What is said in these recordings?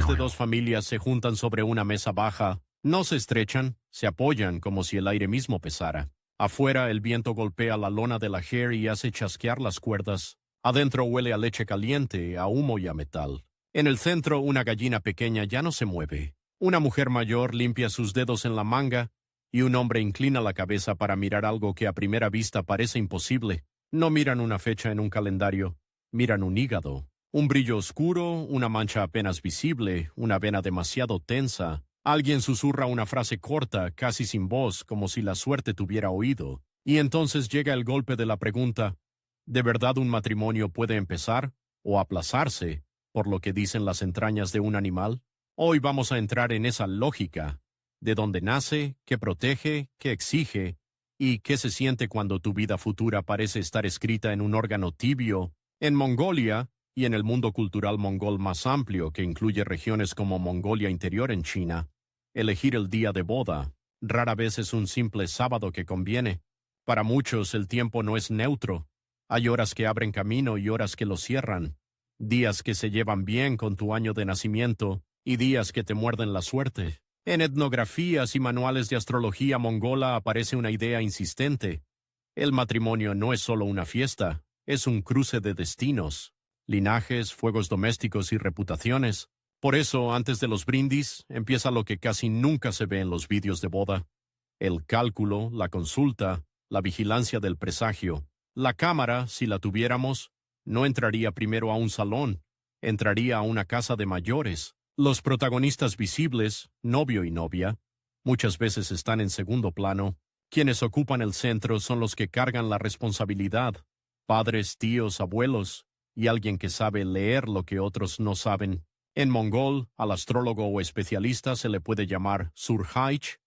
Después de dos familias se juntan sobre una mesa baja, no se estrechan, se apoyan como si el aire mismo pesara. Afuera el viento golpea la lona de la Hare y hace chasquear las cuerdas. Adentro huele a leche caliente, a humo y a metal. En el centro una gallina pequeña ya no se mueve. Una mujer mayor limpia sus dedos en la manga y un hombre inclina la cabeza para mirar algo que a primera vista parece imposible. No miran una fecha en un calendario, miran un hígado. Un brillo oscuro, una mancha apenas visible, una vena demasiado tensa. Alguien susurra una frase corta, casi sin voz, como si la suerte tuviera oído. Y entonces llega el golpe de la pregunta: ¿de verdad un matrimonio puede empezar o aplazarse por lo que dicen las entrañas de un animal? Hoy vamos a entrar en esa lógica, de dónde nace, qué protege, qué exige, y qué se siente cuando tu vida futura parece estar escrita en un órgano tibio. En Mongolia, y en el mundo cultural mongol más amplio que incluye regiones como Mongolia Interior en China, elegir el día de boda rara vez es un simple sábado que conviene. Para muchos el tiempo no es neutro. Hay horas que abren camino y horas que lo cierran. Días que se llevan bien con tu año de nacimiento y días que te muerden la suerte. En etnografías y manuales de astrología mongola aparece una idea insistente. El matrimonio no es solo una fiesta, es un cruce de destinos, linajes, fuegos domésticos y reputaciones. Por eso, antes de los brindis, empieza lo que casi nunca se ve en los vídeos de boda: el cálculo, la consulta, la vigilancia del presagio. La cámara, si la tuviéramos, no entraría primero a un salón, entraría a una casa de mayores. Los protagonistas visibles, novio y novia, muchas veces están en segundo plano. Quienes ocupan el centro son los que cargan la responsabilidad: padres, tíos, abuelos, y alguien que sabe leer lo que otros no saben. En mongol, al astrólogo o especialista se le puede llamar surhaich.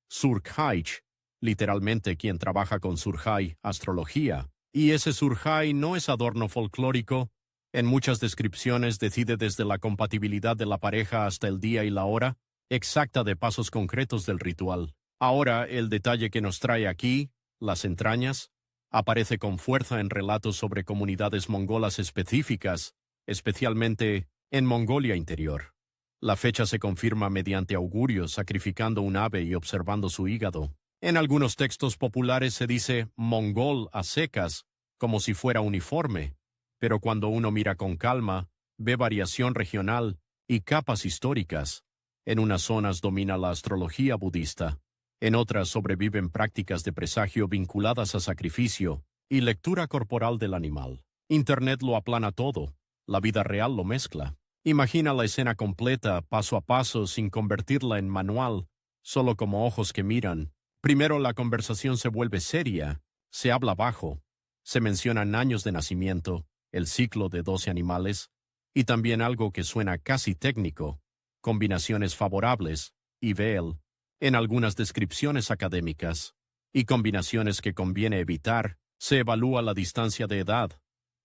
Surkhaich, literalmente quien trabaja con surhai, astrología. Y ese surhai no es adorno folclórico. En muchas descripciones decide desde la compatibilidad de la pareja hasta el día y la hora exacta de pasos concretos del ritual. Ahora, el detalle que nos trae aquí, las entrañas, aparece con fuerza en relatos sobre comunidades mongolas específicas, especialmente en Mongolia Interior. La fecha se confirma mediante augurios, sacrificando un ave y observando su hígado. En algunos textos populares se dice mongol a secas, como si fuera uniforme, pero cuando uno mira con calma, ve variación regional y capas históricas. En unas zonas domina la astrología budista, en otras sobreviven prácticas de presagio vinculadas a sacrificio y lectura corporal del animal. Internet lo aplana todo, la vida real lo mezcla. Imagina la escena completa, paso a paso, sin convertirla en manual, solo como ojos que miran. Primero la conversación se vuelve seria, se habla bajo, se mencionan años de nacimiento, el ciclo de 12 animales, y también algo que suena casi técnico: combinaciones favorables, IVEL, en algunas descripciones académicas, y combinaciones que conviene evitar. Se evalúa la distancia de edad,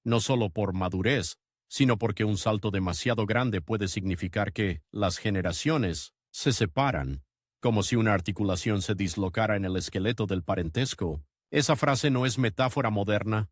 no solo por madurez, sino porque un salto demasiado grande puede significar que las generaciones se separan, como si una articulación se dislocara en el esqueleto del parentesco. Esa frase no es metáfora moderna.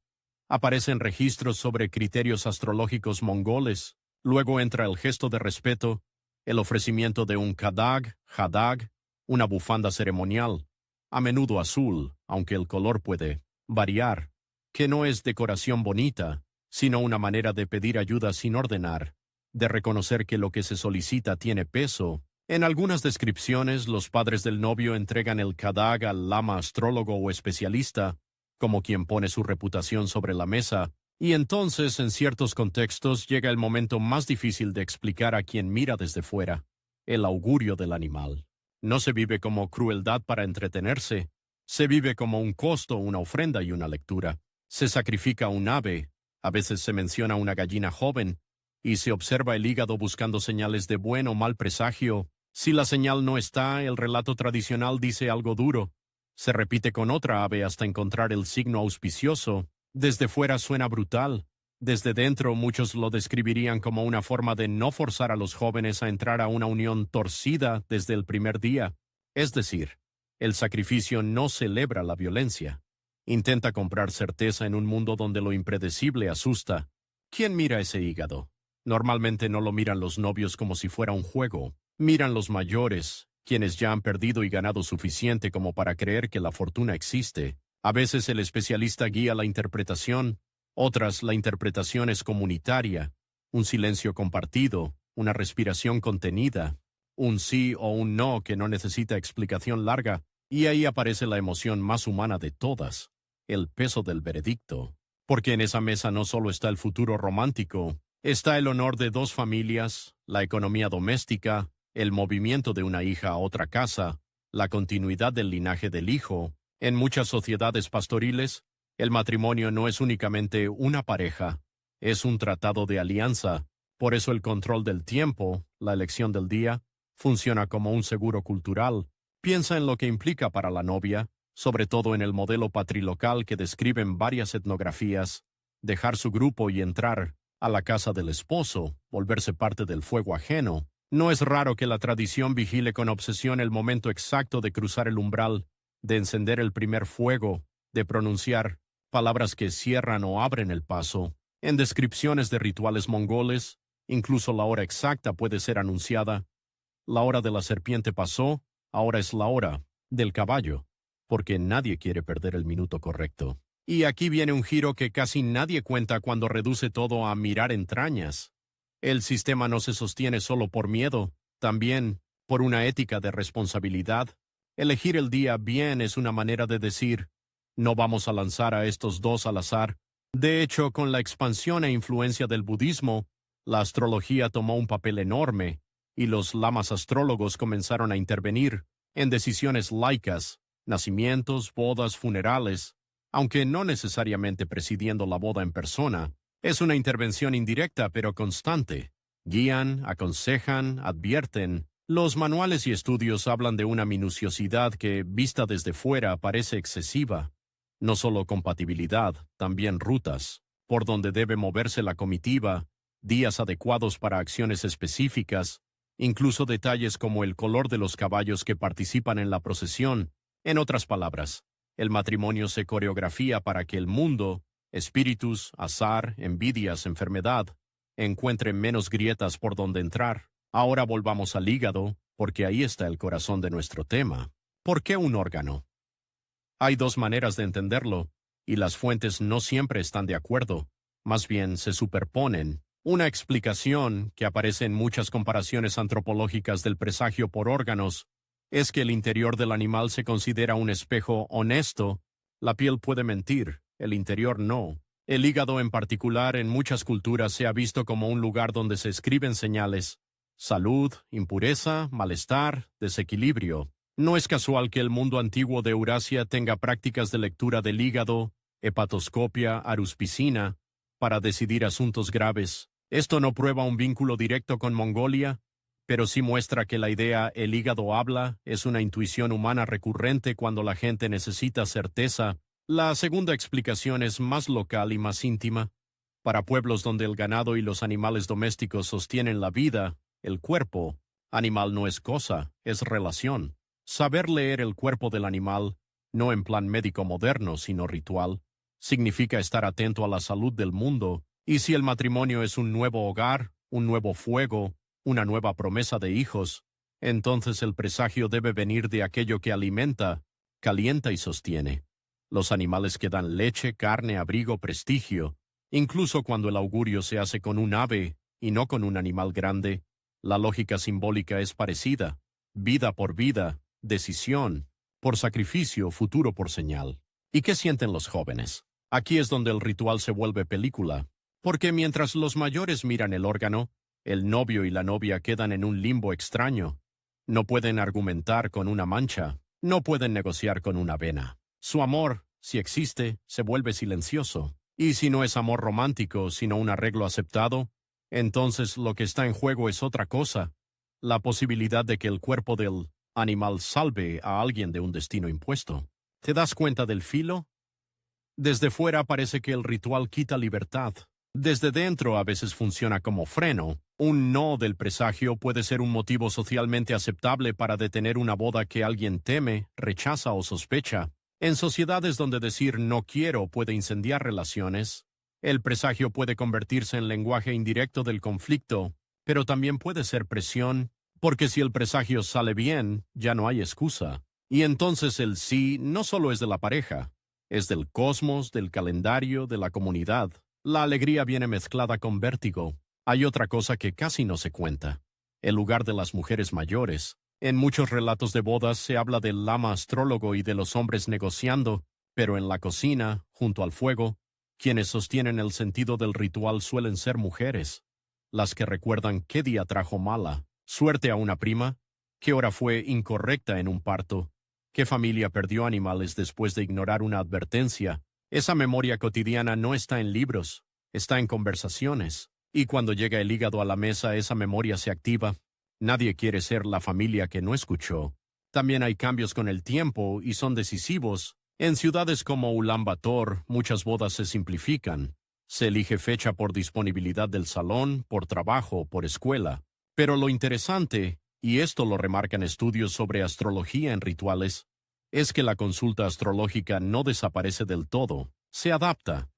Aparecen registros sobre criterios astrológicos mongoles. Luego entra el gesto de respeto, el ofrecimiento de un kadag, hadag, una bufanda ceremonial, a menudo azul, aunque el color puede variar, que no es decoración bonita, sino una manera de pedir ayuda sin ordenar, de reconocer que lo que se solicita tiene peso. En algunas descripciones, los padres del novio entregan el kadag al lama astrólogo o especialista, como quien pone su reputación sobre la mesa, y entonces, en ciertos contextos, llega el momento más difícil de explicar a quien mira desde fuera: el augurio del animal. No se vive como crueldad para entretenerse, se vive como un costo, una ofrenda y una lectura. Se sacrifica un ave, a veces se menciona una gallina joven, y se observa el hígado buscando señales de buen o mal presagio. Si la señal no está, el relato tradicional dice algo duro. Se repite con otra ave hasta encontrar el signo auspicioso. Desde fuera suena brutal. Desde dentro muchos lo describirían como una forma de no forzar a los jóvenes a entrar a una unión torcida desde el primer día. Es decir, el sacrificio no celebra la violencia. Intenta comprar certeza en un mundo donde lo impredecible asusta. ¿Quién mira ese hígado? Normalmente no lo miran los novios como si fuera un juego. Miran los mayores, quienes ya han perdido y ganado suficiente como para creer que la fortuna existe. A veces el especialista guía la interpretación, otras la interpretación es comunitaria, un silencio compartido, una respiración contenida, un sí o un no que no necesita explicación larga, y ahí aparece la emoción más humana de todas, el peso del veredicto. Porque en esa mesa no solo está el futuro romántico, está el honor de dos familias, la economía doméstica, el movimiento de una hija a otra casa, la continuidad del linaje del hijo. En muchas sociedades pastoriles, el matrimonio no es únicamente una pareja, es un tratado de alianza. Por eso el control del tiempo, la elección del día, funciona como un seguro cultural. Piensa en lo que implica para la novia, sobre todo en el modelo patrilocal que describen varias etnografías, dejar su grupo y entrar a la casa del esposo, volverse parte del fuego ajeno. No es raro que la tradición vigile con obsesión el momento exacto de cruzar el umbral, de encender el primer fuego, de pronunciar palabras que cierran o abren el paso. En descripciones de rituales mongoles, incluso la hora exacta puede ser anunciada. La hora de la serpiente pasó, ahora es la hora del caballo, porque nadie quiere perder el minuto correcto. Y aquí viene un giro que casi nadie cuenta cuando reduce todo a mirar entrañas. El sistema no se sostiene solo por miedo, también por una ética de responsabilidad. Elegir el día bien es una manera de decir, no vamos a lanzar a estos dos al azar. De hecho, con la expansión e influencia del budismo, la astrología tomó un papel enorme, y los lamas astrólogos comenzaron a intervenir en decisiones laicas, nacimientos, bodas, funerales, aunque no necesariamente presidiendo la boda en persona. Es una intervención indirecta pero constante. Guían, aconsejan, advierten. Los manuales y estudios hablan de una minuciosidad que, vista desde fuera, parece excesiva. No solo compatibilidad, también rutas, por donde debe moverse la comitiva, días adecuados para acciones específicas, incluso detalles como el color de los caballos que participan en la procesión. En otras palabras, el matrimonio se coreografía para que el mundo, espíritus, azar, envidias, enfermedad, encuentren menos grietas por donde entrar. Ahora volvamos al hígado, porque ahí está el corazón de nuestro tema. ¿Por qué un órgano? Hay dos maneras de entenderlo, y las fuentes no siempre están de acuerdo, más bien se superponen. Una explicación, que aparece en muchas comparaciones antropológicas del presagio por órganos, es que el interior del animal se considera un espejo honesto. La piel puede mentir, el interior no. El hígado en particular en muchas culturas se ha visto como un lugar donde se escriben señales: salud, impureza, malestar, desequilibrio. No es casual que el mundo antiguo de Eurasia tenga prácticas de lectura del hígado, hepatoscopia, aruspicina, para decidir asuntos graves. Esto no prueba un vínculo directo con Mongolia, pero sí muestra que la idea «el hígado habla» es una intuición humana recurrente cuando la gente necesita certeza. La segunda explicación es más local y más íntima. Para pueblos donde el ganado y los animales domésticos sostienen la vida, el cuerpo animal no es cosa, es relación. Saber leer el cuerpo del animal, no en plan médico moderno, sino ritual, significa estar atento a la salud del mundo, y si el matrimonio es un nuevo hogar, un nuevo fuego, una nueva promesa de hijos, entonces el presagio debe venir de aquello que alimenta, calienta y sostiene. Los animales que dan leche, carne, abrigo, prestigio. Incluso cuando el augurio se hace con un ave y no con un animal grande, la lógica simbólica es parecida. Vida por vida, decisión por sacrificio, futuro por señal. ¿Y qué sienten los jóvenes? Aquí es donde el ritual se vuelve película, porque mientras los mayores miran el órgano, el novio y la novia quedan en un limbo extraño. No pueden argumentar con una mancha, no pueden negociar con una vena. Su amor, si existe, se vuelve silencioso. Y si no es amor romántico, sino un arreglo aceptado, entonces lo que está en juego es otra cosa: la posibilidad de que el cuerpo del animal salve a alguien de un destino impuesto. ¿Te das cuenta del filo? Desde fuera parece que el ritual quita libertad. Desde dentro a veces funciona como freno. Un no del presagio puede ser un motivo socialmente aceptable para detener una boda que alguien teme, rechaza o sospecha. En sociedades donde decir no quiero puede incendiar relaciones, El presagio puede convertirse en lenguaje indirecto del conflicto, pero también puede ser presión, porque si el presagio sale bien, ya no hay excusa. Y entonces el sí no solo es de la pareja, es del cosmos, del calendario, de la comunidad. La alegría viene mezclada con vértigo. Hay otra cosa que casi no se cuenta: el lugar de las mujeres mayores. En muchos relatos de bodas se habla del lama astrólogo y de los hombres negociando, pero en la cocina, junto al fuego, quienes sostienen el sentido del ritual suelen ser mujeres, las que recuerdan qué día trajo mala suerte a una prima, qué hora fue incorrecta en un parto, qué familia perdió animales después de ignorar una advertencia. Esa memoria cotidiana no está en libros, está en conversaciones, y cuando llega el hígado a la mesa esa memoria se activa. Nadie quiere ser la familia que no escuchó. También hay cambios con el tiempo y son decisivos. En ciudades como Ulaanbaatar, muchas bodas se simplifican. Se elige fecha por disponibilidad del salón, por trabajo, por escuela. Pero lo interesante, y esto lo remarcan estudios sobre astrología en rituales, es que la consulta astrológica no desaparece del todo, se adapta.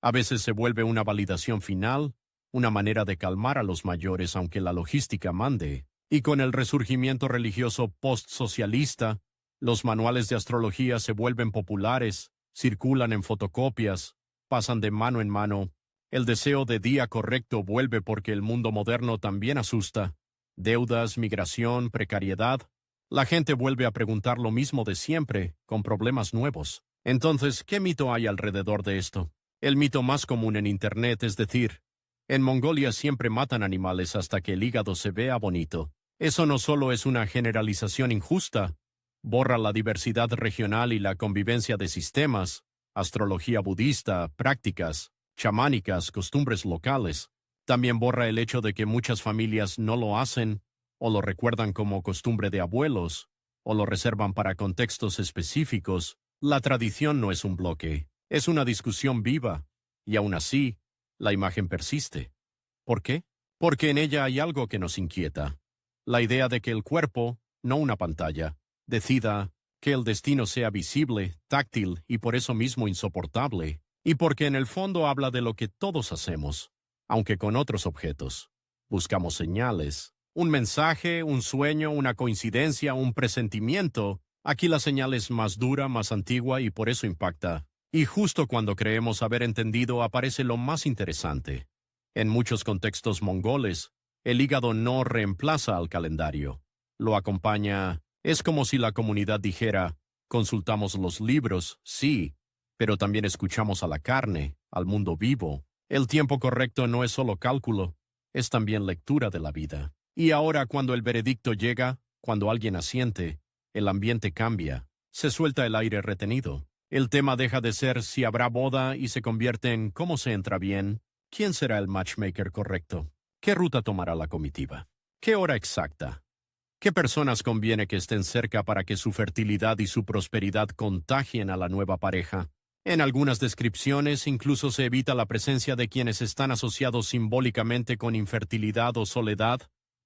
A veces se vuelve una validación final, una manera de calmar a los mayores aunque la logística mande. Y con el resurgimiento religioso post-socialista, los manuales de astrología se vuelven populares, circulan en fotocopias, pasan de mano en mano. El deseo de día correcto vuelve porque el mundo moderno también asusta. Deudas, migración, precariedad. La gente vuelve a preguntar lo mismo de siempre, con problemas nuevos. Entonces, ¿qué mito hay alrededor de esto? El mito más común en Internet es decir: en Mongolia siempre matan animales hasta que el hígado se vea bonito. Eso no solo es una generalización injusta, borra la diversidad regional y la convivencia de sistemas, astrología budista, prácticas chamánicas, costumbres locales. También borra el hecho de que muchas familias no lo hacen, o lo recuerdan como costumbre de abuelos, o lo reservan para contextos específicos. La tradición no es un bloque, es una discusión viva, y aún así, la imagen persiste. ¿Por qué? Porque en ella hay algo que nos inquieta. La idea de que el cuerpo, no una pantalla, decida, que el destino sea visible, táctil y por eso mismo insoportable, y porque en el fondo habla de lo que todos hacemos, aunque con otros objetos. Buscamos señales, un mensaje, un sueño, una coincidencia, un presentimiento. Aquí la señal es más dura, más antigua y por eso impacta. Y justo cuando creemos haber entendido aparece lo más interesante. En muchos contextos mongoles, el hígado no reemplaza al calendario. Lo acompaña. Es como si la comunidad dijera: consultamos los libros, sí, pero también escuchamos a la carne, al mundo vivo. El tiempo correcto no es solo cálculo, es también lectura de la vida. Y ahora, cuando el veredicto llega, cuando alguien asiente, el ambiente cambia. Se suelta el aire retenido. El tema deja de ser si habrá boda y se convierte en cómo se entra bien, quién será el matchmaker correcto, qué ruta tomará la comitiva, qué hora exacta, qué personas conviene que estén cerca para que su fertilidad y su prosperidad contagien a la nueva pareja. En algunas descripciones incluso se evita la presencia de quienes están asociados simbólicamente con infertilidad o soledad,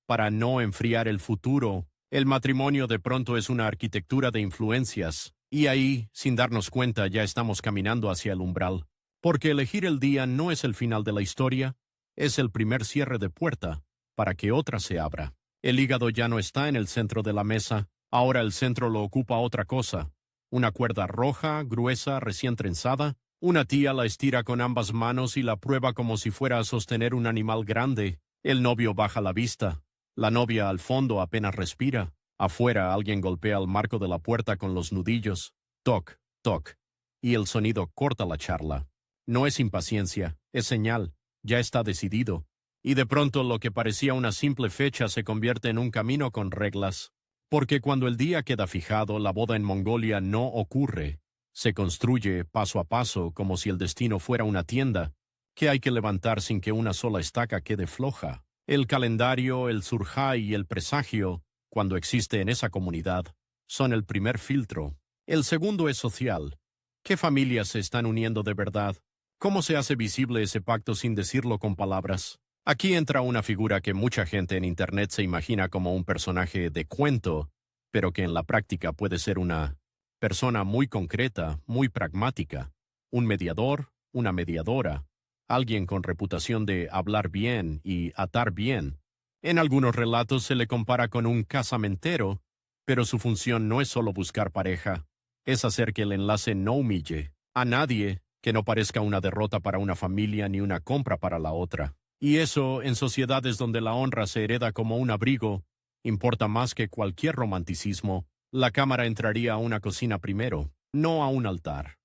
para no enfriar el futuro. El matrimonio de pronto es una arquitectura de influencias, y ahí, sin darnos cuenta, ya estamos caminando hacia el umbral. Porque elegir el día no es el final de la historia, es el primer cierre de puerta, para que otra se abra. El hígado ya no está en el centro de la mesa, ahora el centro lo ocupa otra cosa. Una cuerda roja, gruesa, recién trenzada. Una tía la estira con ambas manos y la prueba como si fuera a sostener un animal grande. El novio baja la vista. La novia al fondo apenas respira. Afuera alguien golpea el marco de la puerta con los nudillos. Toc, toc. Y el sonido corta la charla. No es impaciencia, es señal. Ya está decidido. Y de pronto lo que parecía una simple fecha se convierte en un camino con reglas. Porque cuando el día queda fijado, la boda en Mongolia no ocurre. Se construye paso a paso como si el destino fuera una tienda, que hay que levantar sin que una sola estaca quede floja. El calendario, el surjai y el presagio, cuando existe en esa comunidad, son el primer filtro. El segundo es social. ¿Qué familias se están uniendo de verdad? ¿Cómo se hace visible ese pacto sin decirlo con palabras? Aquí entra una figura que mucha gente en Internet se imagina como un personaje de cuento, pero que en la práctica puede ser una persona muy concreta, muy pragmática, un mediador, una mediadora, alguien con reputación de hablar bien y atar bien. En algunos relatos se le compara con un casamentero, pero su función no es solo buscar pareja, es hacer que el enlace no humille a nadie, que no parezca una derrota para una familia ni una compra para la otra. Y eso, en sociedades donde la honra se hereda como un abrigo, importa más que cualquier romanticismo. La cámara entraría a una cocina primero, no a un altar.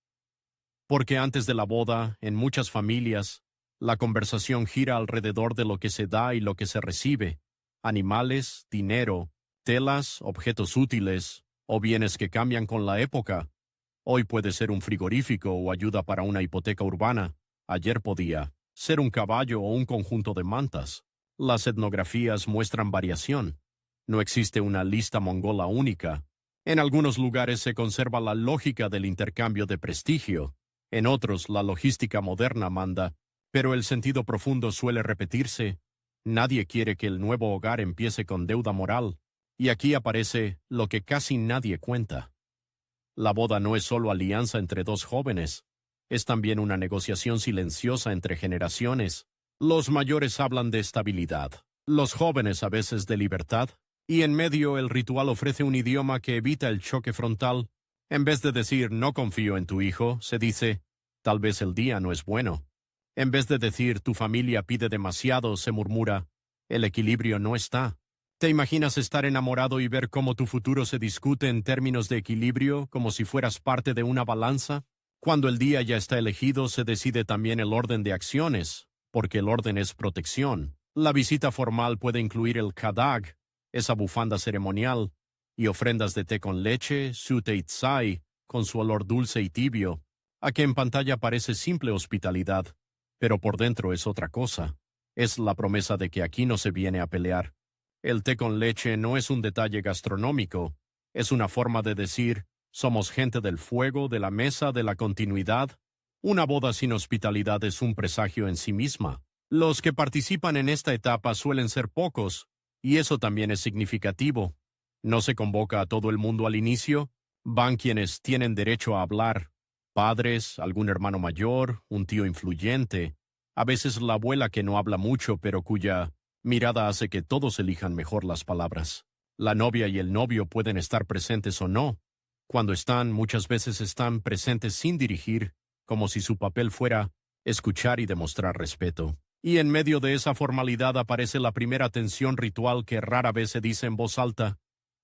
Porque antes de la boda, en muchas familias, la conversación gira alrededor de lo que se da y lo que se recibe: animales, dinero, telas, objetos útiles, o bienes que cambian con la época. Hoy puede ser un frigorífico o ayuda para una hipoteca urbana. Ayer podía ser un caballo o un conjunto de mantas. Las etnografías muestran variación. No existe una lista mongola única. En algunos lugares se conserva la lógica del intercambio de prestigio. En otros, la logística moderna manda, pero el sentido profundo suele repetirse. Nadie quiere que el nuevo hogar empiece con deuda moral. Y aquí aparece lo que casi nadie cuenta. La boda no es solo alianza entre dos jóvenes, es también una negociación silenciosa entre generaciones. Los mayores hablan de estabilidad, los jóvenes a veces de libertad, y en medio el ritual ofrece un idioma que evita el choque frontal. En vez de decir no confío en tu hijo, se dice tal vez el día no es bueno. En vez de decir tu familia pide demasiado, se murmura el equilibrio no está. ¿Te imaginas estar enamorado y ver cómo tu futuro se discute en términos de equilibrio, como si fueras parte de una balanza? Cuando el día ya está elegido, se decide también el orden de acciones, porque el orden es protección. La visita formal puede incluir el kadag, esa bufanda ceremonial, y ofrendas de té con leche, sute y tsai, con su olor dulce y tibio, a que en pantalla parece simple hospitalidad, pero por dentro es otra cosa. Es la promesa de que aquí no se viene a pelear. El té con leche no es un detalle gastronómico, es una forma de decir, somos gente del fuego, de la mesa, de la continuidad. Una boda sin hospitalidad es un presagio en sí misma. Los que participan en esta etapa suelen ser pocos, y eso también es significativo. No se convoca a todo el mundo al inicio, van quienes tienen derecho a hablar: padres, algún hermano mayor, un tío influyente, a veces la abuela que no habla mucho pero cuya mirada hace que todos elijan mejor las palabras. La novia y el novio pueden estar presentes o no. Cuando están, muchas veces están presentes sin dirigir, como si su papel fuera escuchar y demostrar respeto. Y en medio de esa formalidad aparece la primera tensión ritual que rara vez se dice en voz alta: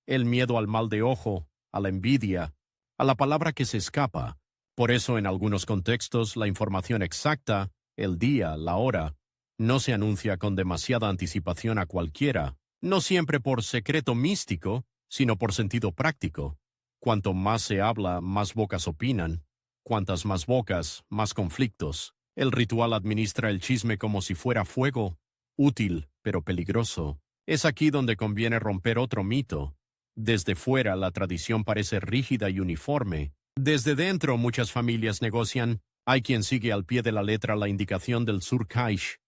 el miedo al mal de ojo, a la envidia, a la palabra que se escapa. Por eso, en algunos contextos, la información exacta, el día, la hora, no se anuncia con demasiada anticipación a cualquiera, no siempre por secreto místico, sino por sentido práctico. Cuanto más se habla, más bocas opinan. Cuantas más bocas, más conflictos. El ritual administra el chisme como si fuera fuego, útil, pero peligroso. Es aquí donde conviene romper otro mito. Desde fuera, la tradición parece rígida y uniforme. Desde dentro, muchas familias negocian. Hay quien sigue al pie de la letra la indicación del Surkaish.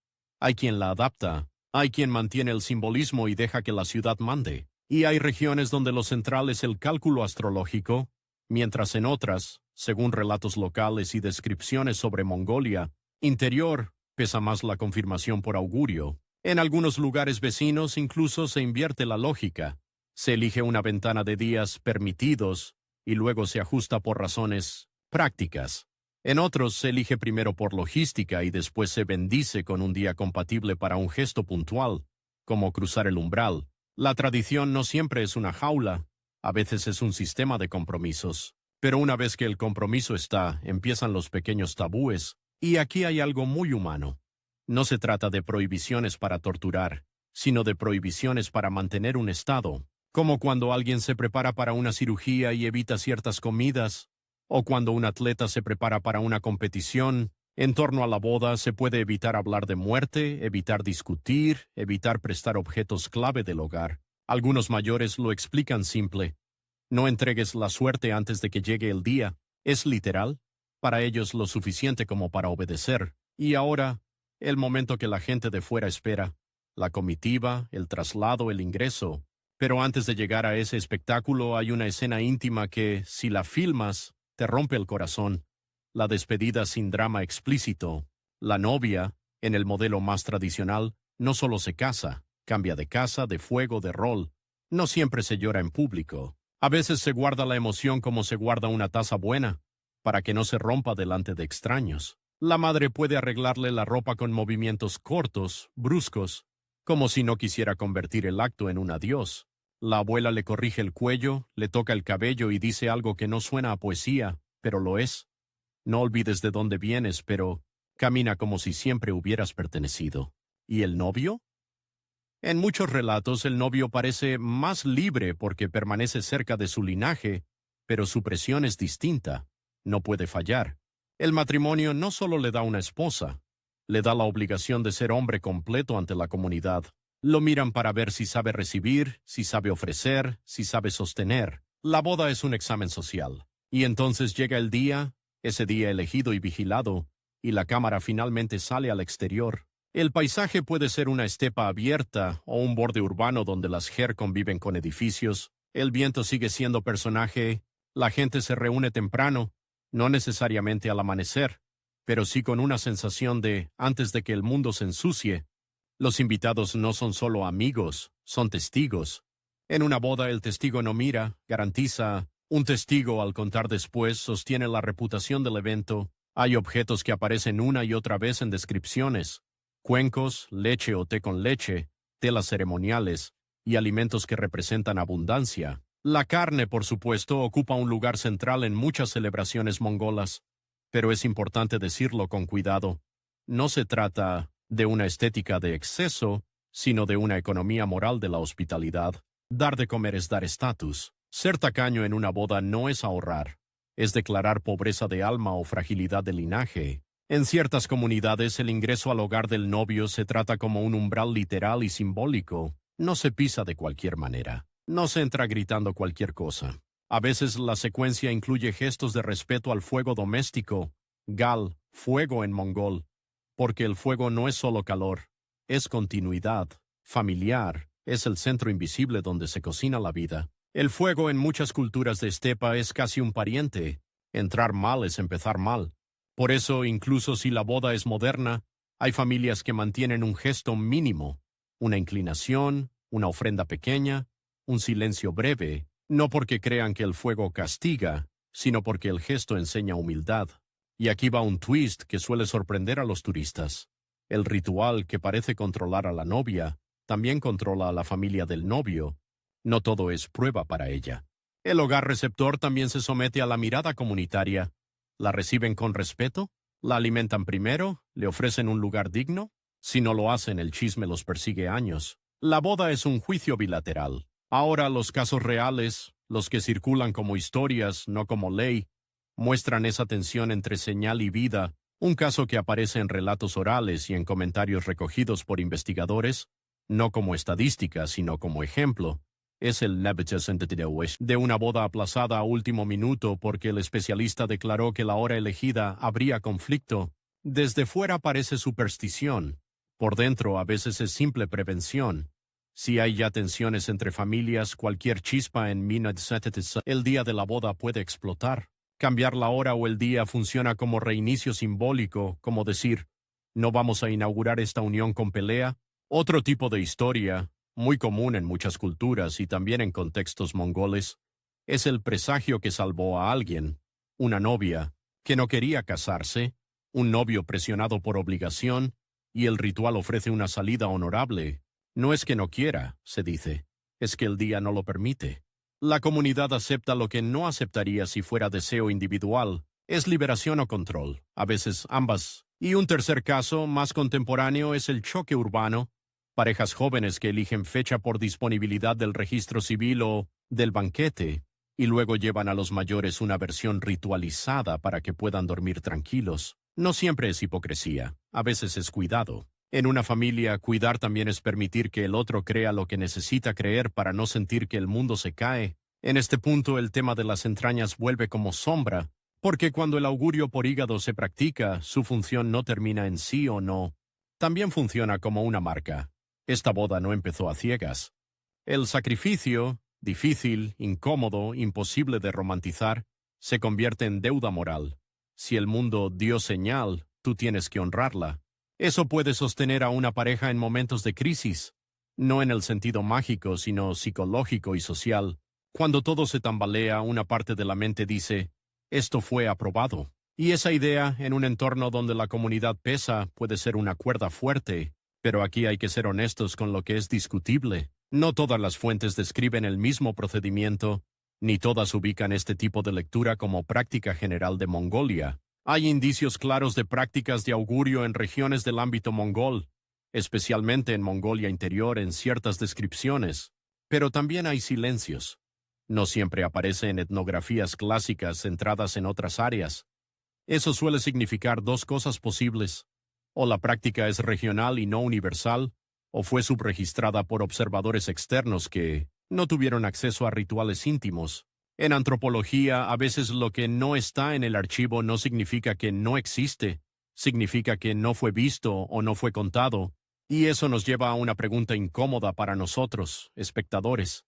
Hay quien la adapta, hay quien mantiene el simbolismo y deja que la ciudad mande. Y hay regiones donde lo central es el cálculo astrológico, mientras en otras, según relatos locales y descripciones sobre Mongolia interior, pesa más la confirmación por augurio. En algunos lugares vecinos incluso se invierte la lógica. Se elige una ventana de días permitidos y luego se ajusta por razones prácticas. En otros se elige primero por logística y después se bendice con un día compatible para un gesto puntual, como cruzar el umbral. La tradición no siempre es una jaula, a veces es un sistema de compromisos. Pero una vez que el compromiso está, empiezan los pequeños tabúes, y aquí hay algo muy humano. No se trata de prohibiciones para torturar, sino de prohibiciones para mantener un estado, como cuando alguien se prepara para una cirugía y evita ciertas comidas, o cuando un atleta se prepara para una competición. En torno a la boda se puede evitar hablar de muerte, evitar discutir, evitar prestar objetos clave del hogar. Algunos mayores lo explican simple: no entregues la suerte antes de que llegue el día. Es literal, para ellos lo suficiente como para obedecer. Y ahora, el momento que la gente de fuera espera: la comitiva, el traslado, el ingreso. Pero antes de llegar a ese espectáculo hay una escena íntima que, si la filmas, te rompe el corazón. La despedida sin drama explícito. La novia, en el modelo más tradicional, no solo se casa, cambia de casa, de fuego, de rol. No siempre se llora en público. A veces se guarda la emoción como se guarda una taza buena, para que no se rompa delante de extraños. La madre puede arreglarle la ropa con movimientos cortos, bruscos, como si no quisiera convertir el acto en un adiós. La abuela le corrige el cuello, le toca el cabello y dice algo que no suena a poesía, pero lo es. No olvides de dónde vienes, pero camina como si siempre hubieras pertenecido. ¿Y el novio? En muchos relatos el novio parece más libre porque permanece cerca de su linaje, pero su presión es distinta. No puede fallar. El matrimonio no solo le da una esposa, le da la obligación de ser hombre completo ante la comunidad. Lo miran para ver si sabe recibir, si sabe ofrecer, si sabe sostener. La boda es un examen social. Y entonces llega el día, ese día elegido y vigilado, y la cámara finalmente sale al exterior. El paisaje puede ser una estepa abierta o un borde urbano donde las ger conviven con edificios. El viento sigue siendo personaje, la gente se reúne temprano, no necesariamente al amanecer, pero sí con una sensación de antes de que el mundo se ensucie. Los invitados no son solo amigos, son testigos. En una boda el testigo no mira, garantiza. Un testigo, al contar después, sostiene la reputación del evento. Hay objetos que aparecen una y otra vez en descripciones. Cuencos, leche o té con leche, telas ceremoniales y alimentos que representan abundancia. La carne, por supuesto, ocupa un lugar central en muchas celebraciones mongolas, pero es importante decirlo con cuidado. No se trata de una estética de exceso, sino de una economía moral de la hospitalidad. Dar de comer es dar estatus. Ser tacaño en una boda no es ahorrar, es declarar pobreza de alma o fragilidad de linaje. En ciertas comunidades el ingreso al hogar del novio se trata como un umbral literal y simbólico. No se pisa de cualquier manera. No se entra gritando cualquier cosa. A veces la secuencia incluye gestos de respeto al fuego doméstico, gal, fuego en mongol, porque el fuego no es solo calor, es continuidad, familiar, es el centro invisible donde se cocina la vida. El fuego en muchas culturas de estepa es casi un pariente. Entrar mal es empezar mal. Por eso, incluso si la boda es moderna, hay familias que mantienen un gesto mínimo, una inclinación, una ofrenda pequeña, un silencio breve, no porque crean que el fuego castiga, sino porque el gesto enseña humildad. Y aquí va un twist que suele sorprender a los turistas. El ritual que parece controlar a la novia, también controla a la familia del novio. No todo es prueba para ella. El hogar receptor también se somete a la mirada comunitaria. ¿La reciben con respeto? ¿La alimentan primero? ¿Le ofrecen un lugar digno? Si no lo hacen, el chisme los persigue años. La boda es un juicio bilateral. Ahora los casos reales, los que circulan como historias, no como ley, muestran esa tensión entre señal y vida, un caso que aparece en relatos orales y en comentarios recogidos por investigadores, no como estadística, sino como ejemplo. Es el de una boda aplazada a último minuto porque el especialista declaró que la hora elegida habría conflicto. Desde fuera parece superstición. Por dentro a veces es simple prevención. Si hay ya tensiones entre familias, cualquier chispa en el día de la boda puede explotar. Cambiar la hora o el día funciona como reinicio simbólico, como decir, no vamos a inaugurar esta unión con pelea. Otro tipo de historia, muy común en muchas culturas y también en contextos mongoles, es el presagio que salvó a alguien, una novia, que no quería casarse, un novio presionado por obligación, y el ritual ofrece una salida honorable. No es que no quiera, se dice, es que el día no lo permite. La comunidad acepta lo que no aceptaría si fuera deseo individual. Es liberación o control, a veces ambas. Y un tercer caso, más contemporáneo, es el choque urbano. Parejas jóvenes que eligen fecha por disponibilidad del registro civil o del banquete, y luego llevan a los mayores una versión ritualizada para que puedan dormir tranquilos. No siempre es hipocresía, a veces es cuidado. En una familia, cuidar también es permitir que el otro crea lo que necesita creer para no sentir que el mundo se cae. En este punto, el tema de las entrañas vuelve como sombra, porque cuando el augurio por hígado se practica, su función no termina en sí o no. También funciona como una marca. Esta boda no empezó a ciegas. El sacrificio, difícil, incómodo, imposible de romantizar, se convierte en deuda moral. Si el mundo dio señal, tú tienes que honrarla. Eso puede sostener a una pareja en momentos de crisis, no en el sentido mágico, sino psicológico y social. Cuando todo se tambalea, una parte de la mente dice, esto fue aprobado. Y esa idea, en un entorno donde la comunidad pesa, puede ser una cuerda fuerte, pero aquí hay que ser honestos con lo que es discutible. No todas las fuentes describen el mismo procedimiento, ni todas ubican este tipo de lectura como práctica general de Mongolia. Hay indicios claros de prácticas de augurio en regiones del ámbito mongol, especialmente en Mongolia Interior en ciertas descripciones, pero también hay silencios. No siempre aparece en etnografías clásicas centradas en otras áreas. Eso suele significar dos cosas posibles. O la práctica es regional y no universal, o fue subregistrada por observadores externos que no tuvieron acceso a rituales íntimos. En antropología, a veces lo que no está en el archivo no significa que no existe, significa que no fue visto o no fue contado, y eso nos lleva a una pregunta incómoda para nosotros, espectadores.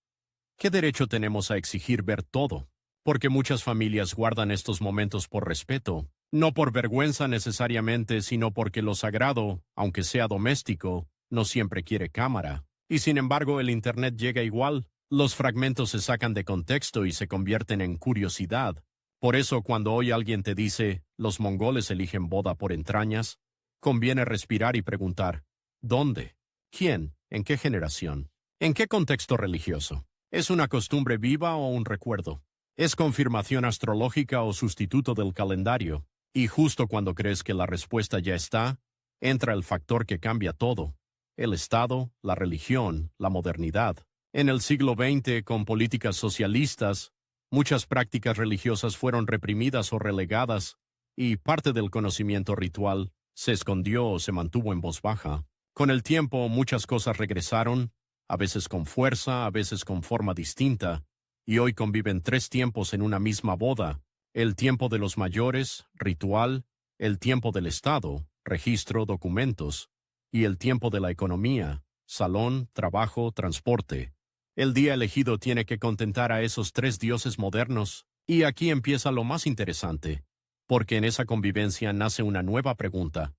¿Qué derecho tenemos a exigir ver todo? Porque muchas familias guardan estos momentos por respeto, no por vergüenza necesariamente, sino porque lo sagrado, aunque sea doméstico, no siempre quiere cámara. Y sin embargo, el Internet llega igual. Los fragmentos se sacan de contexto y se convierten en curiosidad. Por eso, cuando hoy alguien te dice, los mongoles eligen boda por entrañas, conviene respirar y preguntar, ¿dónde? ¿Quién? ¿En qué generación? ¿En qué contexto religioso? ¿Es una costumbre viva o un recuerdo? ¿Es confirmación astrológica o sustituto del calendario? Y justo cuando crees que la respuesta ya está, entra el factor que cambia todo: el Estado, la religión, la modernidad. En el siglo XX, con políticas socialistas, muchas prácticas religiosas fueron reprimidas o relegadas, y parte del conocimiento ritual se escondió o se mantuvo en voz baja. Con el tiempo, muchas cosas regresaron, a veces con fuerza, a veces con forma distinta, y hoy conviven tres tiempos en una misma boda: el tiempo de los mayores, ritual; el tiempo del Estado, registro, documentos; y el tiempo de la economía, salón, trabajo, transporte. El día elegido tiene que contentar a esos tres dioses modernos, y aquí empieza lo más interesante, porque en esa convivencia nace una nueva pregunta.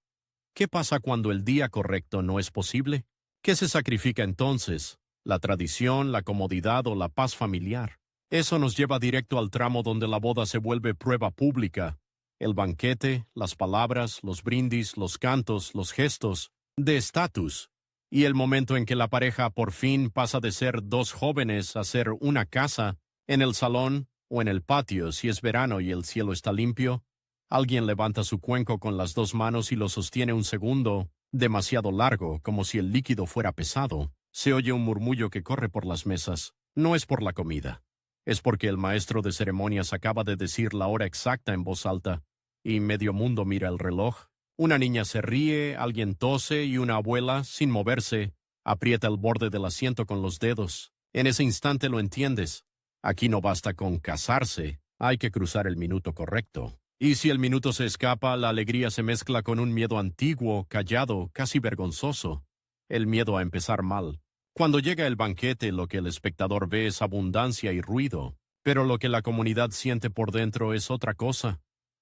¿Qué pasa cuando el día correcto no es posible? ¿Qué se sacrifica entonces? ¿La tradición, la comodidad o la paz familiar? Eso nos lleva directo al tramo donde la boda se vuelve prueba pública. El banquete, las palabras, los brindis, los cantos, los gestos de estatus. Y el momento en que la pareja por fin pasa de ser dos jóvenes a ser una casa, en el salón o en el patio si es verano y el cielo está limpio. Alguien levanta su cuenco con las dos manos y lo sostiene un segundo, demasiado largo, como si el líquido fuera pesado. Se oye un murmullo que corre por las mesas. No es por la comida. Es porque el maestro de ceremonias acaba de decir la hora exacta en voz alta, y medio mundo mira el reloj. Una niña se ríe, alguien tose y una abuela, sin moverse, aprieta el borde del asiento con los dedos. En ese instante lo entiendes. Aquí no basta con casarse, hay que cruzar el minuto correcto. Y si el minuto se escapa, la alegría se mezcla con un miedo antiguo, callado, casi vergonzoso. El miedo a empezar mal. Cuando llega el banquete, lo que el espectador ve es abundancia y ruido, pero lo que la comunidad siente por dentro es otra cosa.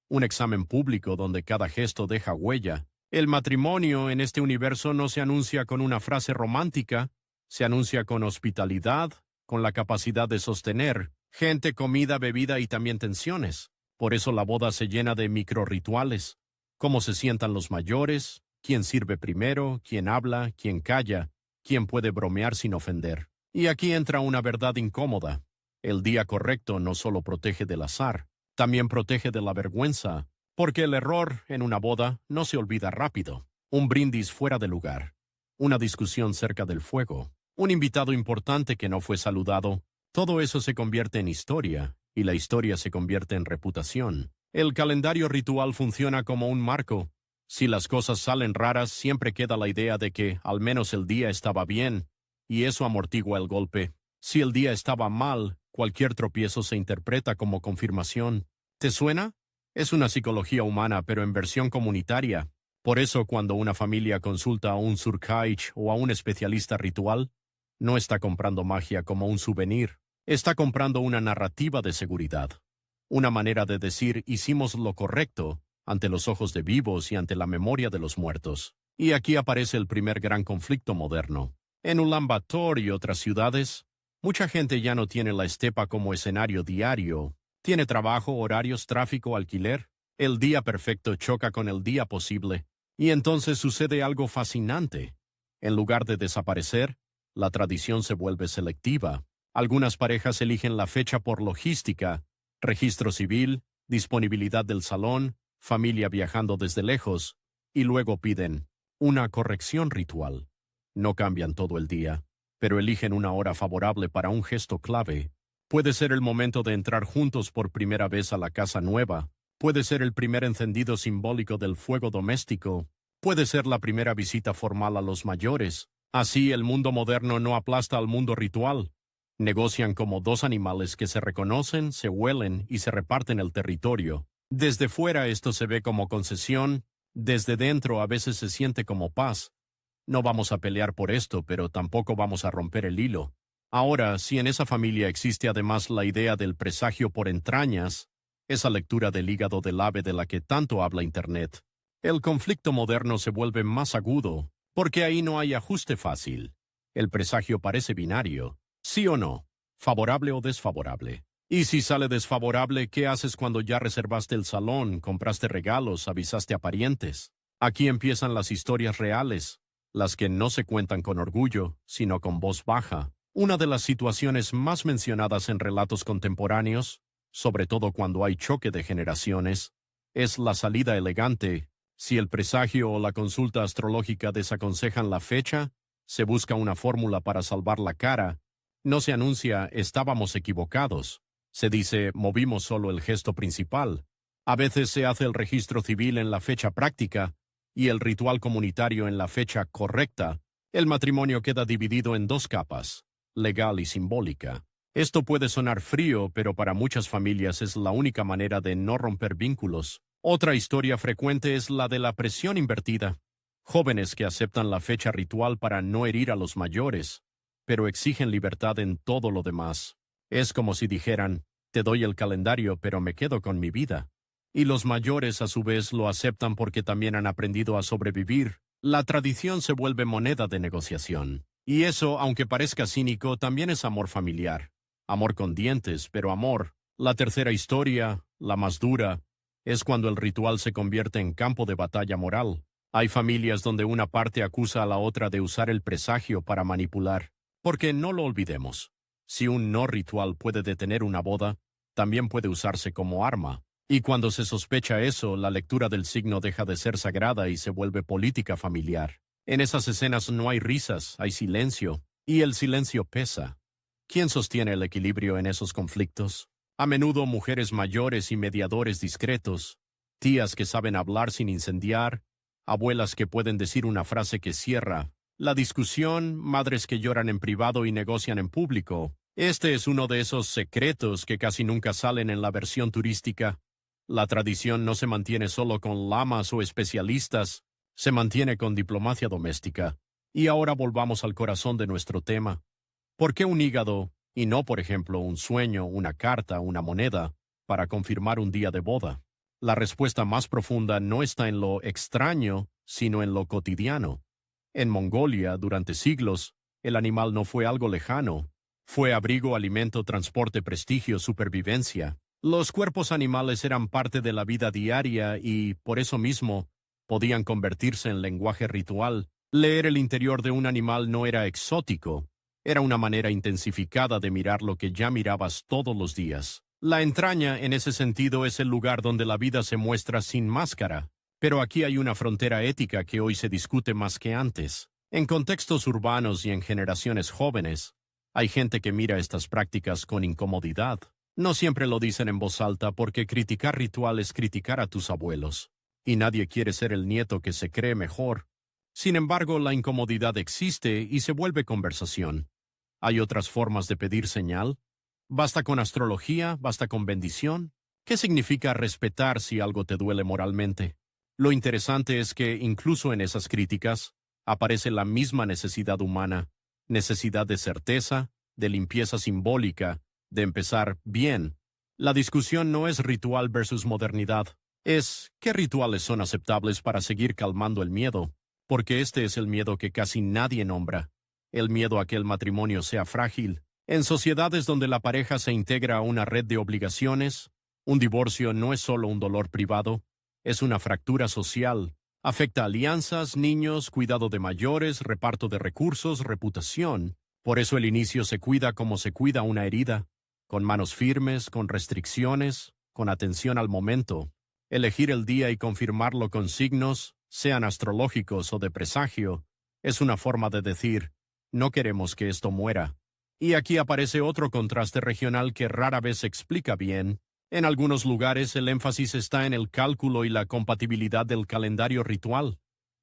Un examen público donde cada gesto deja huella. El matrimonio en este universo no se anuncia con una frase romántica, se anuncia con hospitalidad, con la capacidad de sostener gente, comida, bebida y también tensiones. Por eso la boda se llena de microrrituales: cómo se sientan los mayores, quién sirve primero, quién habla, quién calla, quién puede bromear sin ofender. Y aquí entra una verdad incómoda. El día correcto no solo protege del azar, también protege de la vergüenza, porque el error en una boda no se olvida rápido. Un brindis fuera de lugar, una discusión cerca del fuego, un invitado importante que no fue saludado, todo eso se convierte en historia, y la historia se convierte en reputación. El calendario ritual funciona como un marco. Si las cosas salen raras, siempre queda la idea de que al menos el día estaba bien, y eso amortigua el golpe. Si el día estaba mal, cualquier tropiezo se interpreta como confirmación. ¿Te suena? Es una psicología humana, pero en versión comunitaria. Por eso, cuando una familia consulta a un surkhaich o a un especialista ritual, no está comprando magia como un souvenir. Está comprando una narrativa de seguridad. Una manera de decir hicimos lo correcto, ante los ojos de vivos y ante la memoria de los muertos. Y aquí aparece el primer gran conflicto moderno. En Ulaanbaatar y otras ciudades, mucha gente ya no tiene la estepa como escenario diario. Tiene trabajo, horarios, tráfico, alquiler. El día perfecto choca con el día posible. Y entonces sucede algo fascinante. En lugar de desaparecer, la tradición se vuelve selectiva. Algunas parejas eligen la fecha por logística, registro civil, disponibilidad del salón, familia viajando desde lejos, y luego piden una corrección ritual. No cambian todo el día, pero eligen una hora favorable para un gesto clave. Puede ser el momento de entrar juntos por primera vez a la casa nueva. Puede ser el primer encendido simbólico del fuego doméstico. Puede ser la primera visita formal a los mayores. Así el mundo moderno no aplasta al mundo ritual. Negocian como dos animales que se reconocen, se huelen y se reparten el territorio. Desde fuera esto se ve como concesión, desde dentro a veces se siente como paz. No vamos a pelear por esto, pero tampoco vamos a romper el hilo. Ahora, si en esa familia existe además la idea del presagio por entrañas, esa lectura del hígado del ave de la que tanto habla Internet, el conflicto moderno se vuelve más agudo, porque ahí no hay ajuste fácil. El presagio parece binario, sí o no, favorable o desfavorable. Y si sale desfavorable, ¿qué haces cuando ya reservaste el salón, compraste regalos, avisaste a parientes? Aquí empiezan las historias reales, las que no se cuentan con orgullo, sino con voz baja. Una de las situaciones más mencionadas en relatos contemporáneos, sobre todo cuando hay choque de generaciones, es la salida elegante. Si el presagio o la consulta astrológica desaconsejan la fecha, se busca una fórmula para salvar la cara. No se anuncia estábamos equivocados. Se dice movimos solo el gesto principal. A veces se hace el registro civil en la fecha práctica y el ritual comunitario en la fecha correcta. El matrimonio queda dividido en dos capas, legal y simbólica. Esto puede sonar frío, pero para muchas familias es la única manera de no romper vínculos. Otra historia frecuente es la de la presión invertida. Jóvenes que aceptan la fecha ritual para no herir a los mayores, pero exigen libertad en todo lo demás. Es como si dijeran, te doy el calendario, pero me quedo con mi vida. Y los mayores a su vez lo aceptan porque también han aprendido a sobrevivir. La tradición se vuelve moneda de negociación. Y eso, aunque parezca cínico, también es amor familiar. Amor con dientes, pero amor. La tercera historia, la más dura, es cuando el ritual se convierte en campo de batalla moral. Hay familias donde una parte acusa a la otra de usar el presagio para manipular. Porque no lo olvidemos. Si un no ritual puede detener una boda, también puede usarse como arma. Y cuando se sospecha eso, la lectura del signo deja de ser sagrada y se vuelve política familiar. En esas escenas no hay risas, hay silencio, y el silencio pesa. ¿Quién sostiene el equilibrio en esos conflictos? A menudo mujeres mayores y mediadores discretos, tías que saben hablar sin incendiar, abuelas que pueden decir una frase que cierra la discusión, madres que lloran en privado y negocian en público. Este es uno de esos secretos que casi nunca salen en la versión turística. La tradición no se mantiene solo con lamas o especialistas, se mantiene con diplomacia doméstica. Y ahora volvamos al corazón de nuestro tema. ¿Por qué un hígado y no, por ejemplo, un sueño, una carta, una moneda, para confirmar un día de boda? La respuesta más profunda no está en lo extraño, sino en lo cotidiano. En Mongolia, durante siglos, el animal no fue algo lejano. Fue abrigo, alimento, transporte, prestigio, supervivencia. Los cuerpos animales eran parte de la vida diaria y, por eso mismo, podían convertirse en lenguaje ritual. Leer el interior de un animal no era exótico. Era una manera intensificada de mirar lo que ya mirabas todos los días. La entraña, en ese sentido, es el lugar donde la vida se muestra sin máscara. Pero aquí hay una frontera ética que hoy se discute más que antes. En contextos urbanos y en generaciones jóvenes, hay gente que mira estas prácticas con incomodidad. No siempre lo dicen en voz alta porque criticar ritual es criticar a tus abuelos. Y nadie quiere ser el nieto que se cree mejor. Sin embargo, la incomodidad existe y se vuelve conversación. ¿Hay otras formas de pedir señal? ¿Basta con astrología? ¿Basta con bendición? ¿Qué significa respetar si algo te duele moralmente? Lo interesante es que, incluso en esas críticas, aparece la misma necesidad humana, necesidad de certeza, de limpieza simbólica, de empezar bien. La discusión no es ritual versus modernidad, es ¿qué rituales son aceptables para seguir calmando el miedo? Porque este es el miedo que casi nadie nombra. El miedo a que el matrimonio sea frágil. En sociedades donde la pareja se integra a una red de obligaciones, un divorcio no es solo un dolor privado, es una fractura social. Afecta alianzas, niños, cuidado de mayores, reparto de recursos, reputación. Por eso el inicio se cuida como se cuida una herida, con manos firmes, con restricciones, con atención al momento. Elegir el día y confirmarlo con signos, sean astrológicos o de presagio, es una forma de decir, no queremos que esto muera. Y aquí aparece otro contraste regional que rara vez se explica bien. En algunos lugares el énfasis está en el cálculo y la compatibilidad del calendario ritual.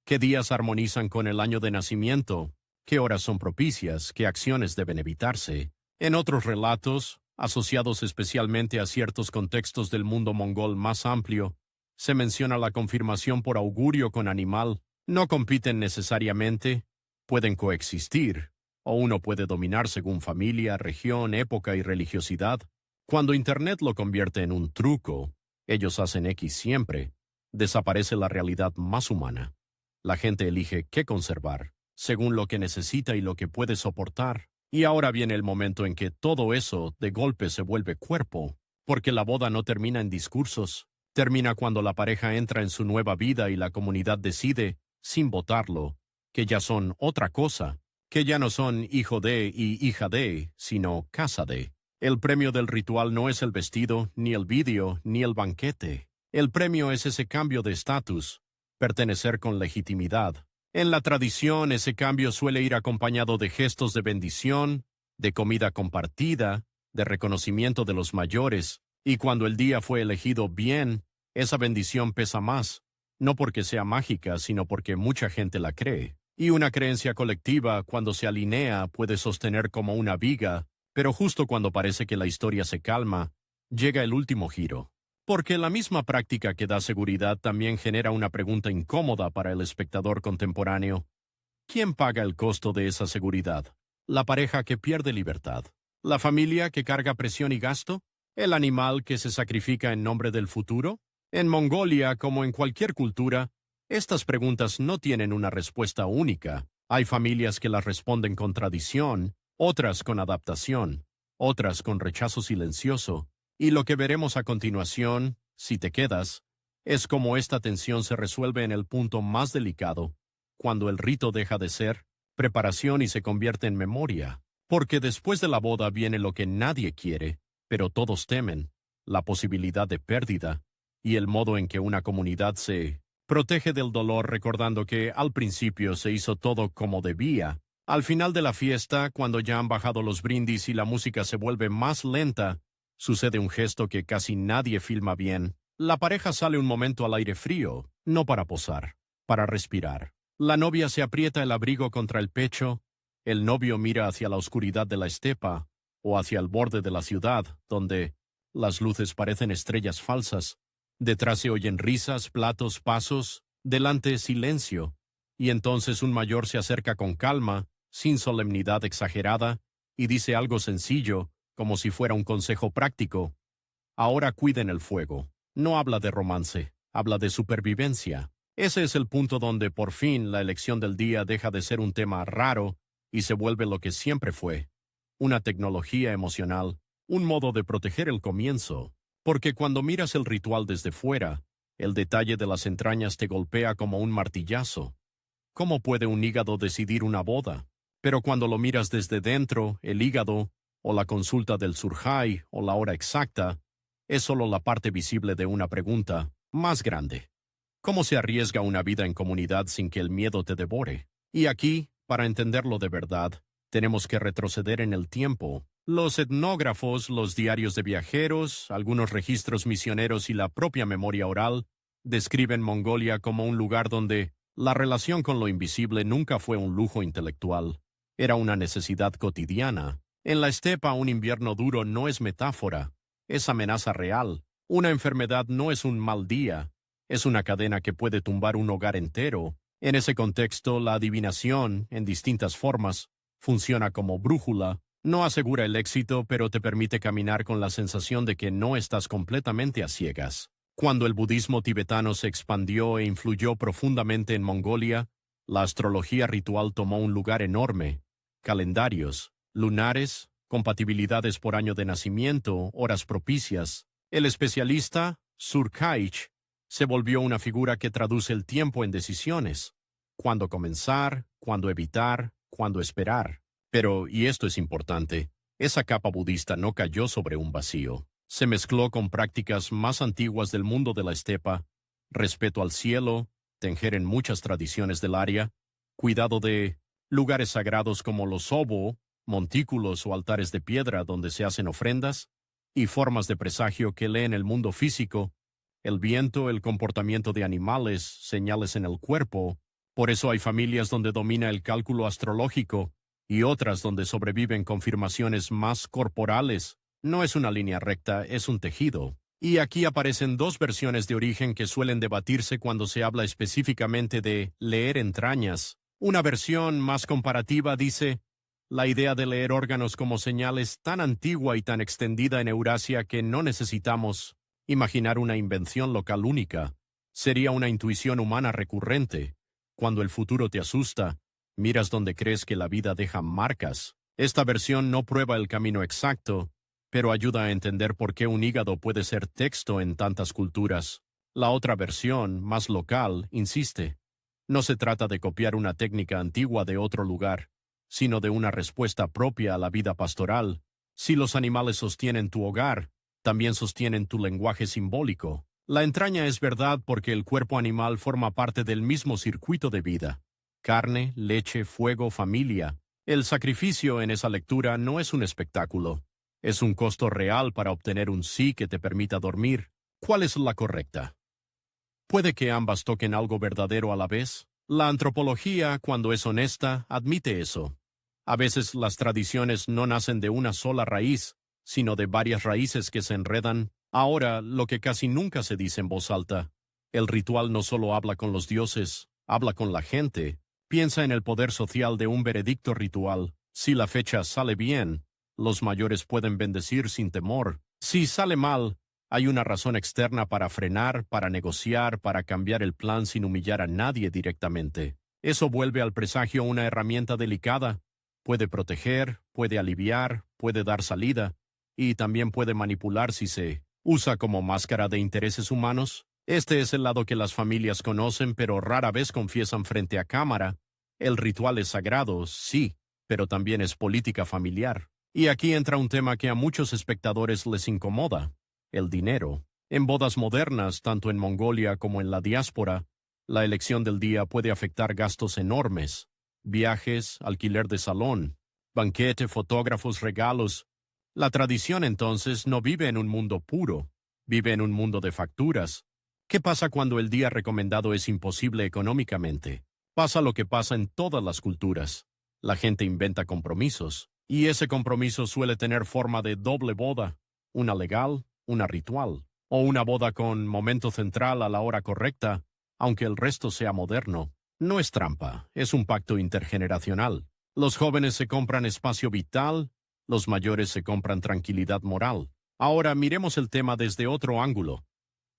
¿Qué días armonizan con el año de nacimiento? ¿Qué horas son propicias? ¿Qué acciones deben evitarse? En otros relatos, asociados especialmente a ciertos contextos del mundo mongol más amplio, se menciona la confirmación por augurio con animal. No compiten necesariamente, pueden coexistir, o uno puede dominar según familia, región, época y religiosidad. Cuando Internet lo convierte en un truco, ellos hacen X siempre, desaparece la realidad más humana. La gente elige qué conservar, según lo que necesita y lo que puede soportar. Y ahora viene el momento en que todo eso de golpe se vuelve cuerpo, porque la boda no termina en discursos, termina cuando la pareja entra en su nueva vida y la comunidad decide, sin votarlo, que ya son otra cosa, que ya no son hijo de y hija de, sino casa de. El premio del ritual no es el vestido, ni el vídeo, ni el banquete. El premio es ese cambio de estatus, pertenecer con legitimidad. En la tradición, ese cambio suele ir acompañado de gestos de bendición, de comida compartida, de reconocimiento de los mayores, y cuando el día fue elegido bien, esa bendición pesa más, no porque sea mágica, sino porque mucha gente la cree. Y una creencia colectiva, cuando se alinea, puede sostener como una viga, pero justo cuando parece que la historia se calma, llega el último giro. Porque la misma práctica que da seguridad también genera una pregunta incómoda para el espectador contemporáneo. ¿Quién paga el costo de esa seguridad? ¿La pareja que pierde libertad? ¿La familia que carga presión y gasto? ¿El animal que se sacrifica en nombre del futuro? En Mongolia, como en cualquier cultura, estas preguntas no tienen una respuesta única. Hay familias que las responden con tradición, otras con adaptación, otras con rechazo silencioso. Y lo que veremos a continuación, si te quedas, es cómo esta tensión se resuelve en el punto más delicado, cuando el rito deja de ser preparación y se convierte en memoria. Porque después de la boda viene lo que nadie quiere, pero todos temen, la posibilidad de pérdida, y el modo en que una comunidad se protege del dolor recordando que al principio se hizo todo como debía. Al final de la fiesta, cuando ya han bajado los brindis y la música se vuelve más lenta, sucede un gesto que casi nadie filma bien. La pareja sale un momento al aire frío, no para posar, para respirar. La novia se aprieta el abrigo contra el pecho, el novio mira hacia la oscuridad de la estepa o hacia el borde de la ciudad, donde las luces parecen estrellas falsas. Detrás se oyen risas, platos, pasos, delante silencio, y entonces un mayor se acerca con calma, sin solemnidad exagerada, y dice algo sencillo, como si fuera un consejo práctico. Ahora cuiden el fuego. No habla de romance, habla de supervivencia. Ese es el punto donde por fin la elección del día deja de ser un tema raro y se vuelve lo que siempre fue, una tecnología emocional, un modo de proteger el comienzo. Porque cuando miras el ritual desde fuera, el detalle de las entrañas te golpea como un martillazo. ¿Cómo puede un hígado decidir una boda? Pero cuando lo miras desde dentro, el hígado, o la consulta del surjai, o la hora exacta, es solo la parte visible de una pregunta más grande. ¿Cómo se arriesga una vida en comunidad sin que el miedo te devore? Y aquí, para entenderlo de verdad, tenemos que retroceder en el tiempo. Los etnógrafos, los diarios de viajeros, algunos registros misioneros y la propia memoria oral describen Mongolia como un lugar donde la relación con lo invisible nunca fue un lujo intelectual. Era una necesidad cotidiana. En la estepa un invierno duro no es metáfora, es amenaza real. Una enfermedad no es un mal día, es una cadena que puede tumbar un hogar entero. En ese contexto, la adivinación, en distintas formas, funciona como brújula. No asegura el éxito, pero te permite caminar con la sensación de que no estás completamente a ciegas. Cuando el budismo tibetano se expandió e influyó profundamente en Mongolia, la astrología ritual tomó un lugar enorme. Calendarios, lunares, compatibilidades por año de nacimiento, horas propicias. El especialista, Surkhaich, se volvió una figura que traduce el tiempo en decisiones. Cuándo comenzar, cuándo evitar, cuándo esperar. Pero, y esto es importante, esa capa budista no cayó sobre un vacío. Se mezcló con prácticas más antiguas del mundo de la estepa, respeto al cielo, tenger en muchas tradiciones del área, cuidado de lugares sagrados como los obo, montículos o altares de piedra donde se hacen ofrendas, y formas de presagio que leen el mundo físico, el viento, el comportamiento de animales, señales en el cuerpo. Por eso hay familias donde domina el cálculo astrológico y otras donde sobreviven confirmaciones más corporales. No es una línea recta, es un tejido. Y aquí aparecen dos versiones de origen que suelen debatirse cuando se habla específicamente de leer entrañas. Una versión más comparativa dice: la idea de leer órganos como señal es tan antigua y tan extendida en Eurasia que no necesitamos imaginar una invención local única. Sería una intuición humana recurrente. Cuando el futuro te asusta, miras donde crees que la vida deja marcas. Esta versión no prueba el camino exacto, pero ayuda a entender por qué un hígado puede ser texto en tantas culturas. La otra versión, más local, insiste: no se trata de copiar una técnica antigua de otro lugar, sino de una respuesta propia a la vida pastoral. Si los animales sostienen tu hogar, también sostienen tu lenguaje simbólico. La entraña es verdad porque el cuerpo animal forma parte del mismo circuito de vida. Carne, leche, fuego, familia. El sacrificio en esa lectura no es un espectáculo. Es un costo real para obtener un sí que te permita dormir. ¿Cuál es la correcta? ¿Puede que ambas toquen algo verdadero a la vez? La antropología, cuando es honesta, admite eso. A veces las tradiciones no nacen de una sola raíz, sino de varias raíces que se enredan. Ahora, lo que casi nunca se dice en voz alta: el ritual no solo habla con los dioses, habla con la gente. Piensa en el poder social de un veredicto ritual. Si la fecha sale bien, los mayores pueden bendecir sin temor. Si sale mal, hay una razón externa para frenar, para negociar, para cambiar el plan sin humillar a nadie directamente. Eso vuelve al presagio una herramienta delicada. Puede proteger, puede aliviar, puede dar salida, y también puede manipular si se usa como máscara de intereses humanos. Este es el lado que las familias conocen, pero rara vez confiesan frente a cámara. El ritual es sagrado, sí, pero también es política familiar. Y aquí entra un tema que a muchos espectadores les incomoda: el dinero. En bodas modernas, tanto en Mongolia como en la diáspora, la elección del día puede afectar gastos enormes. Viajes, alquiler de salón, banquete, fotógrafos, regalos. La tradición entonces no vive en un mundo puro, vive en un mundo de facturas. ¿Qué pasa cuando el día recomendado es imposible económicamente? Pasa lo que pasa en todas las culturas. La gente inventa compromisos, y ese compromiso suele tener forma de doble boda, una legal, una ritual, o una boda con momento central a la hora correcta, aunque el resto sea moderno. No es trampa, es un pacto intergeneracional. Los jóvenes se compran espacio vital, los mayores se compran tranquilidad moral. Ahora miremos el tema desde otro ángulo.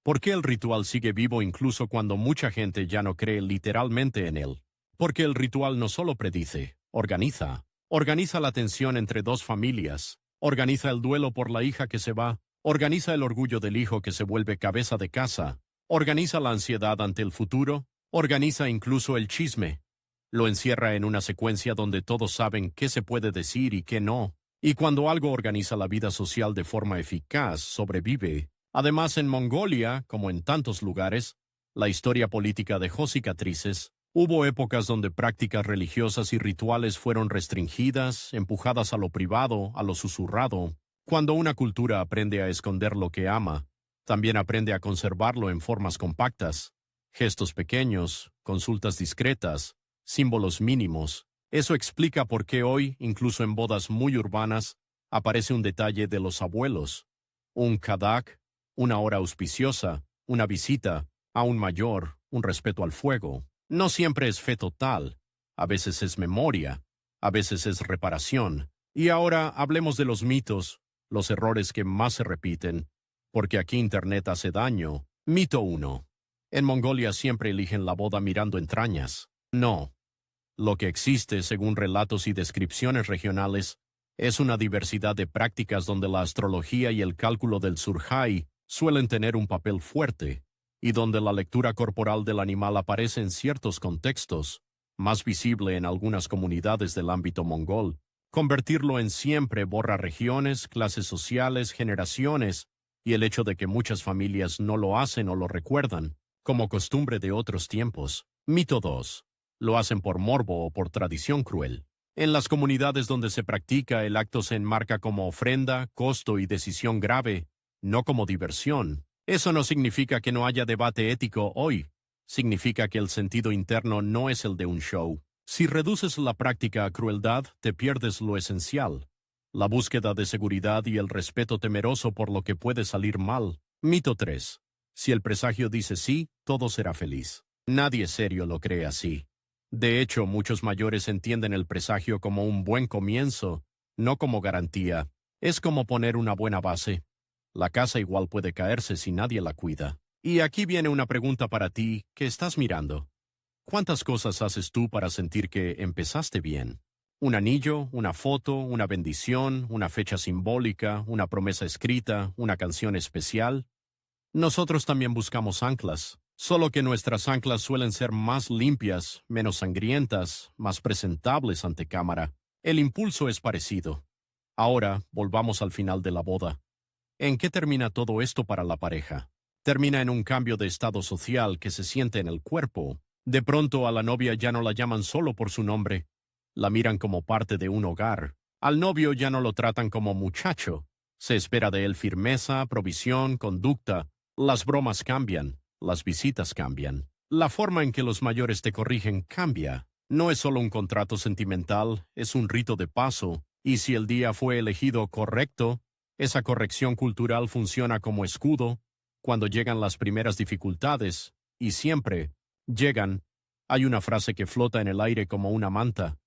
¿Por qué el ritual sigue vivo incluso cuando mucha gente ya no cree literalmente en él? Porque el ritual no solo predice, organiza. Organiza la tensión entre dos familias, organiza el duelo por la hija que se va, organiza el orgullo del hijo que se vuelve cabeza de casa, organiza la ansiedad ante el futuro, organiza incluso el chisme. Lo encierra en una secuencia donde todos saben qué se puede decir y qué no. Y cuando algo organiza la vida social de forma eficaz, sobrevive. Además, en Mongolia, como en tantos lugares, la historia política dejó cicatrices. Hubo épocas donde prácticas religiosas y rituales fueron restringidas, empujadas a lo privado, a lo susurrado. Cuando una cultura aprende a esconder lo que ama, también aprende a conservarlo en formas compactas. Gestos pequeños, consultas discretas, símbolos mínimos. Eso explica por qué hoy, incluso en bodas muy urbanas, aparece un detalle de los abuelos. Un kadak, una hora auspiciosa, una visita a un mayor, un respeto al fuego. No siempre es fe total, a veces es memoria, a veces es reparación. Y ahora hablemos de los mitos, los errores que más se repiten, porque aquí Internet hace daño. Mito 1. En Mongolia siempre eligen la boda mirando entrañas. No. Lo que existe, según relatos y descripciones regionales, es una diversidad de prácticas donde la astrología y el cálculo del surjai suelen tener un papel fuerte, y donde la lectura corporal del animal aparece en ciertos contextos, más visible en algunas comunidades del ámbito mongol. Convertirlo en siempre borra regiones, clases sociales, generaciones, y el hecho de que muchas familias no lo hacen o lo recuerdan, como costumbre de otros tiempos. Mito 2. Lo hacen por morbo o por tradición cruel. En las comunidades donde se practica, el acto se enmarca como ofrenda, costo y decisión grave, no como diversión. Eso no significa que no haya debate ético hoy. Significa que el sentido interno no es el de un show. Si reduces la práctica a crueldad, te pierdes lo esencial: la búsqueda de seguridad y el respeto temeroso por lo que puede salir mal. Mito 3. Si el presagio dice sí, todo será feliz. Nadie serio lo cree así. De hecho, muchos mayores entienden el presagio como un buen comienzo, no como garantía. Es como poner una buena base. La casa igual puede caerse si nadie la cuida. Y aquí viene una pregunta para ti que estás mirando. ¿Cuántas cosas haces tú para sentir que empezaste bien? Un anillo, una foto, una bendición, una fecha simbólica, una promesa escrita, una canción especial. Nosotros también buscamos anclas, solo que nuestras anclas suelen ser más limpias, menos sangrientas, más presentables ante cámara. El impulso es parecido. Ahora, volvamos al final de la boda. ¿En qué termina todo esto para la pareja? Termina en un cambio de estado social que se siente en el cuerpo. De pronto a la novia ya no la llaman solo por su nombre. La miran como parte de un hogar. Al novio ya no lo tratan como muchacho. Se espera de él firmeza, provisión, conducta. Las bromas cambian, las visitas cambian. La forma en que los mayores te corrigen cambia. No es solo un contrato sentimental, es un rito de paso, y si el día fue elegido correcto, esa corrección cultural funciona como escudo. Cuando llegan las primeras dificultades, y siempre llegan, hay una frase que flota en el aire como una manta.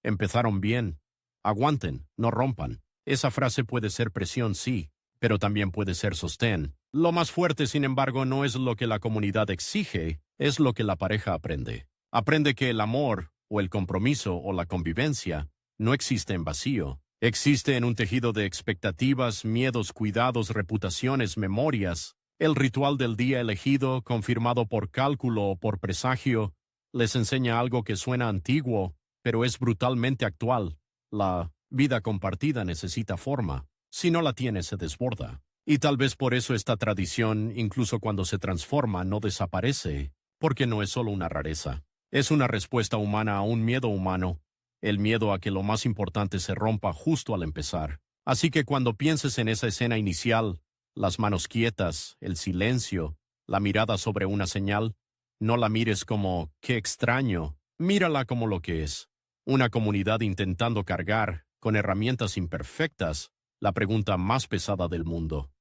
Empezaron bien. Aguanten, no rompan. Esa frase puede ser presión, sí, pero también puede ser sostén. Lo más fuerte, sin embargo, no es lo que la comunidad exige, es lo que la pareja aprende. Aprende que el amor, o el compromiso, o la convivencia, no existe en vacío. Existe en un tejido de expectativas, miedos, cuidados, reputaciones, memorias. El ritual del día elegido, confirmado por cálculo o por presagio, les enseña algo que suena antiguo, pero es brutalmente actual. La vida compartida necesita forma. Si no la tiene, se desborda. Y tal vez por eso esta tradición, incluso cuando se transforma, no desaparece, porque no es solo una rareza. Es una respuesta humana a un miedo humano, el miedo a que lo más importante se rompa justo al empezar. Así que cuando pienses en esa escena inicial, las manos quietas, el silencio, la mirada sobre una señal, no la mires como «qué extraño», mírala como lo que es. Una comunidad intentando cargar, con herramientas imperfectas, la pregunta más pesada del mundo.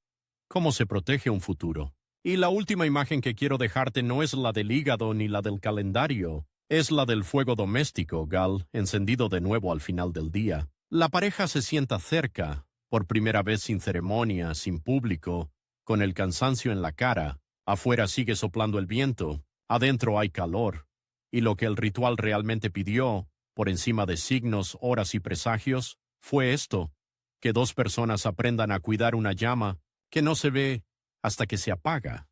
¿Cómo se protege un futuro? Y la última imagen que quiero dejarte no es la del hígado ni la del calendario, es la del fuego doméstico, Gal, encendido de nuevo al final del día. La pareja se sienta cerca, por primera vez sin ceremonia, sin público, con el cansancio en la cara. Afuera sigue soplando el viento, adentro hay calor. Y lo que el ritual realmente pidió, por encima de signos, horas y presagios, fue esto: que dos personas aprendan a cuidar una llama que no se ve hasta que se apaga.